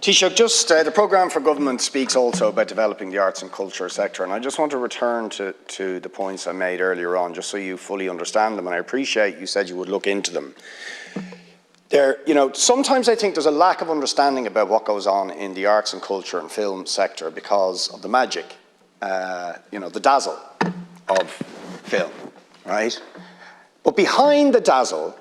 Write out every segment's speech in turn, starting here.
Taoiseach, just the programme for government speaks also about developing the arts and culture sector, and I just want to return to the points I made earlier on, just so you fully understand them, and I appreciate you said you would look into them. Sometimes I think there's a lack of understanding about what goes on in the arts and culture and film sector because of the magic, the dazzle of film, right? But behind the dazzle,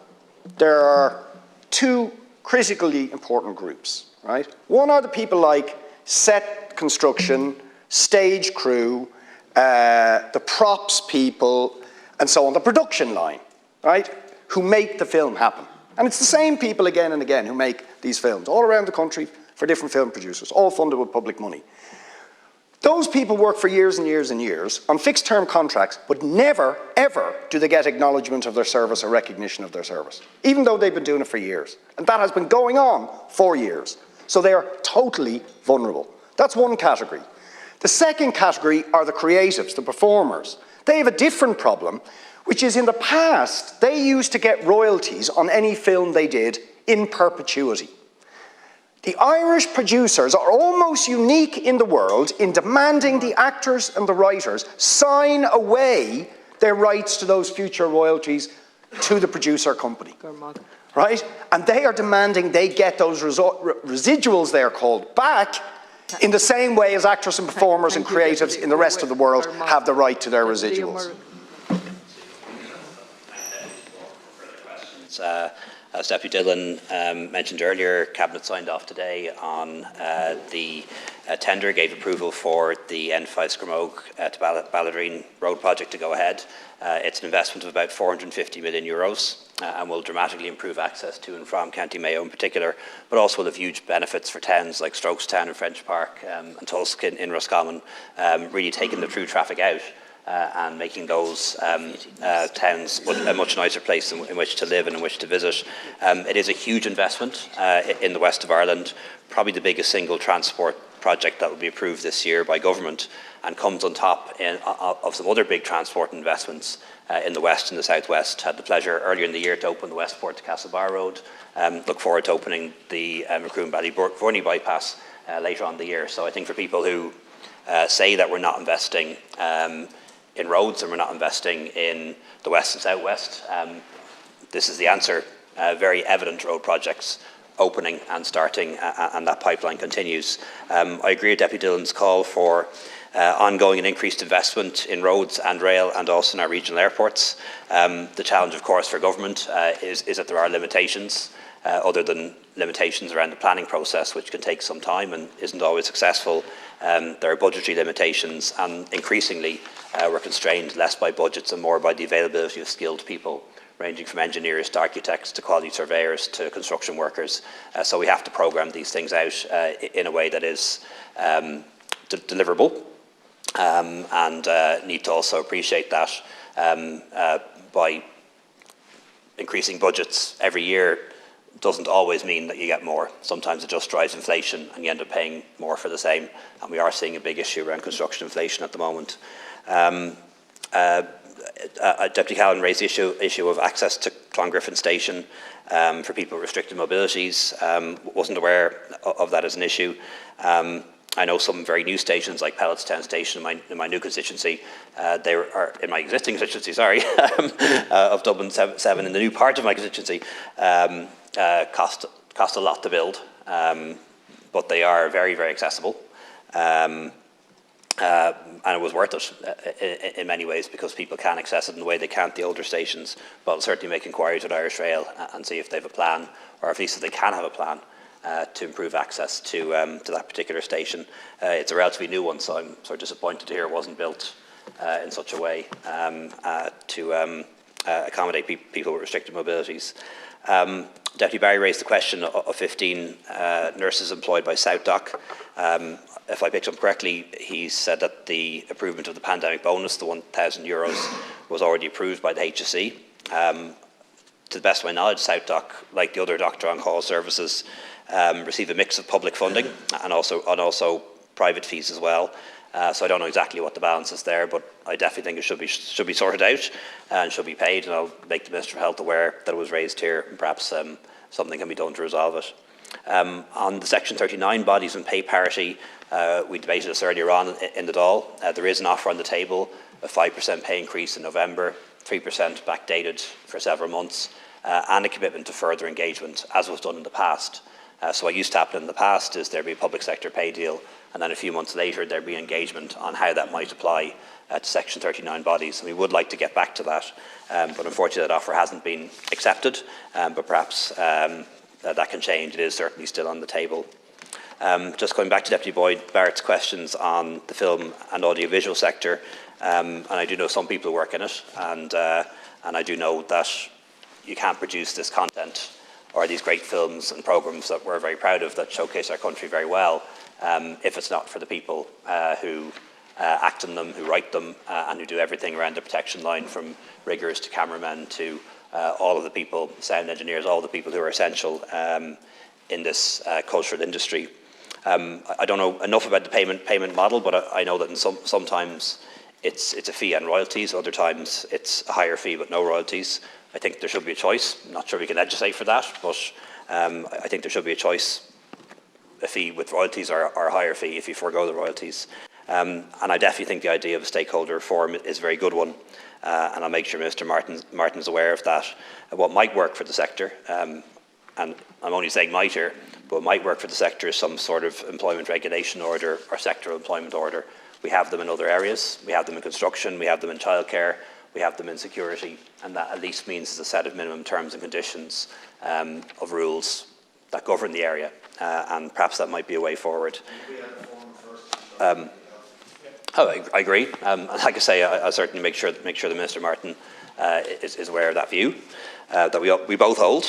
there are two critically important groups, right? One are the people like set construction, stage crew, the props people, and so on, the production line, right? Who make the film happen. And it's the same people again and again who make these films all around the country for different film producers, all funded with public money. Those people work for years and years and years on fixed term contracts, but never, ever do they get acknowledgement of their service or recognition of their service, even though they've been doing it for years. And that has been going on for years. So they are totally vulnerable. That's one category. The second category are the creatives, the performers. They have a different problem, which is in the past, they used to get royalties on any film they did in perpetuity. The Irish producers are almost unique in the world in demanding the actors and the writers sign away their rights to those future royalties to the producer company, right? And they are demanding they get those residuals, they're called, back in the same way as actors and performers and creatives in the rest of the world have the right to their residuals. As Deputy Dillon mentioned earlier, Cabinet signed off today on the tender, gave approval for the N5 Skramogue to Balladreen Road project to go ahead. It's an investment of about €450 million and will dramatically improve access to and from County Mayo in particular, but also will have huge benefits for towns like Strokestown and French Park and Tusk in Roscommon, really taking the through traffic out. And making those towns a much nicer place in which to live and in which to visit. It is a huge investment in the west of Ireland, probably the biggest single transport project that will be approved this year by government, and comes on top of some other big transport investments in the west and the southwest. Had the pleasure earlier in the year to open the Westport to Castlebar Road. Look forward to opening the Macroom Ballyvorney bypass later on in the year. So I think for people who say that we're not investing in roads and we're not investing in the west and southwest, this is the answer. Very evident road projects opening and starting, and that pipeline continues. I agree with Deputy Dillon's call for ongoing and increased investment in roads and rail and also in our regional airports. The challenge, of course, for government is that there are limitations, other than limitations around the planning process, which can take some time and isn't always successful. There are budgetary limitations, and increasingly we're constrained less by budgets and more by the availability of skilled people, ranging from engineers to architects to quality surveyors to construction workers. So we have to programme these things out in a way that is deliverable, and need to also appreciate that by increasing budgets every year doesn't always mean that you get more. Sometimes it just drives inflation and you end up paying more for the same. And we are seeing a big issue around construction inflation at the moment. Deputy Callan raised the issue of access to Clongriffin Station for people with restricted mobilities. Wasn't aware of that as an issue. I know some very new stations like Pelletstown Station in my new constituency, they are in my existing constituency, sorry, of Dublin 7 in the new part of my constituency, cost a lot to build, but they are very, very accessible. And it was worth it in many ways because people can access it in the way they can't the older stations. But I'll certainly make inquiries with Irish Rail and see if they have a plan, or at least if they can have a plan to improve access to that particular station. It's a relatively new one, so I'm sort of disappointed to hear it wasn't built in such a way to accommodate people with restricted mobilities. Deputy Barry raised the question of 15 nurses employed by SouthDoc. If I picked up correctly, he said that the improvement of the pandemic bonus, the €1,000, was already approved by the HSE. To the best of my knowledge, SouthDoc, like the other doctor on-call services, receive a mix of public funding and also private fees as well. So I don't know exactly what the balance is there, but I definitely think it should be sorted out and should be paid. And I'll make the Minister of Health aware that it was raised here, and perhaps something can be done to resolve it. On the Section 39 bodies and pay parity, we debated this earlier on in the Dáil. There is an offer on the table, a 5% pay increase in November, 3% backdated for several months, and a commitment to further engagement, as was done in the past. So what used to happen in the past is there'd be a public sector pay deal, and then a few months later there'd be engagement on how that might apply to Section 39 bodies. And we would like to get back to that, but unfortunately that offer hasn't been accepted, but perhaps that can change. It is certainly still on the table. Just going back to Deputy Boyd Barrett's questions on the film and audiovisual sector, and I do know some people who work in it, and I do know that you can't produce this content or these great films and programmes that we're very proud of that showcase our country very well, if it's not for the people who act in them, who write them, and who do everything around the protection line, from riggers to cameramen to all of the people, sound engineers, all the people who are essential in this cultural industry. I don't know enough about the payment model, but I know that sometimes it's a fee and royalties, other times it's a higher fee but no royalties. I think there should be a choice. I'm not sure we can legislate for that, but I think there should be a choice, a fee with royalties or a higher fee if you forego the royalties. And I definitely think the idea of a stakeholder forum is a very good one, and I'll make sure Mr. Martin's aware of that. What might work for the sector, and I'm only saying might here, but what might work for the sector is some sort of employment regulation order or sectoral employment order. We have them in other areas. We have them in construction, we have them in childcare, we have them in security, and that at least means there's a set of minimum terms and conditions of rules that govern the area, and perhaps that might be a way forward. I agree. Like I say, I'll certainly make sure that Minister Martin is aware of that view that we both hold.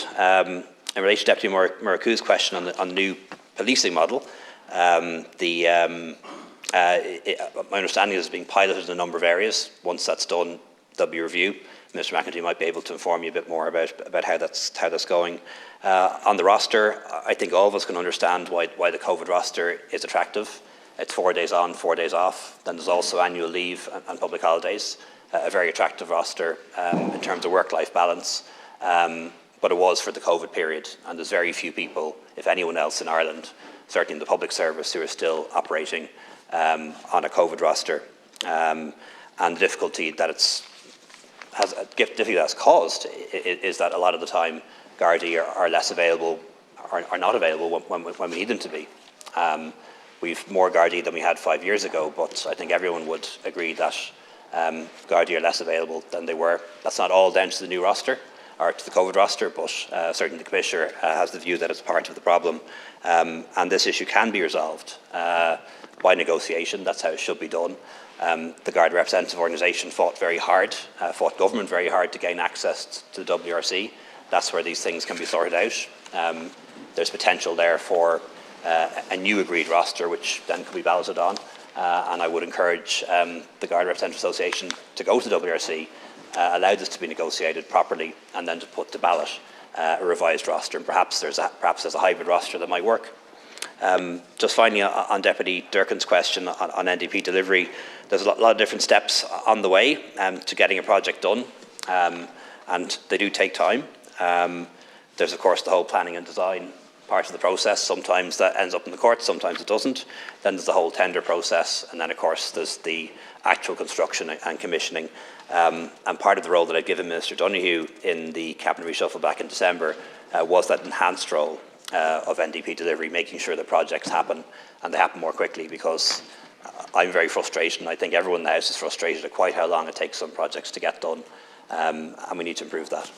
In relation to Deputy Muraku's question on the new policing model, my understanding is it's being piloted in a number of areas. Once that's done, there'll be a review. Mr. McEntee might be able to inform you a bit more about how that's going. On the roster, I think all of us can understand why the COVID roster is attractive. It's 4 days on, 4 days off. Then there's also annual leave and public holidays. A very attractive roster in terms of work-life balance. But it was for the COVID period, and there's very few people, if anyone else in Ireland, certainly in the public service, who are still operating on a COVID roster. And the difficulty that that's caused is that a lot of the time Gardaí are less available, are not available when we need them to be. We've more Gardaí than we had 5 years ago, but I think everyone would agree that Gardaí are less available than they were. That's not all down to the new roster or to the COVID roster, but certainly the Commissioner has the view that it's part of the problem. And this issue can be resolved by negotiation. That's how it should be done. The Garda Representative Organisation fought government very hard to gain access to the WRC. That's where these things can be sorted out. There's potential there for a new agreed roster, which then could be balloted on. And I would encourage the Garda Representative Association to go to the WRC, allow this to be negotiated properly, and then to put to ballot a revised roster. And perhaps there's a hybrid roster that might work. Just finally, on Deputy Durkin's question on NDP delivery, there's a lot of different steps on the way to getting a project done, and they do take time. There's, of course, the whole planning and design part of the process. Sometimes that ends up in the courts, sometimes it doesn't. Then there's the whole tender process, and then, of course, there's the actual construction and commissioning. And part of the role that I've given Minister Donoghue in the Cabinet reshuffle back in December was that enhanced role of NDP delivery, making sure that projects happen, and they happen more quickly, because I'm very frustrated, and I think everyone in the House is frustrated at quite how long it takes some projects to get done, and we need to improve that.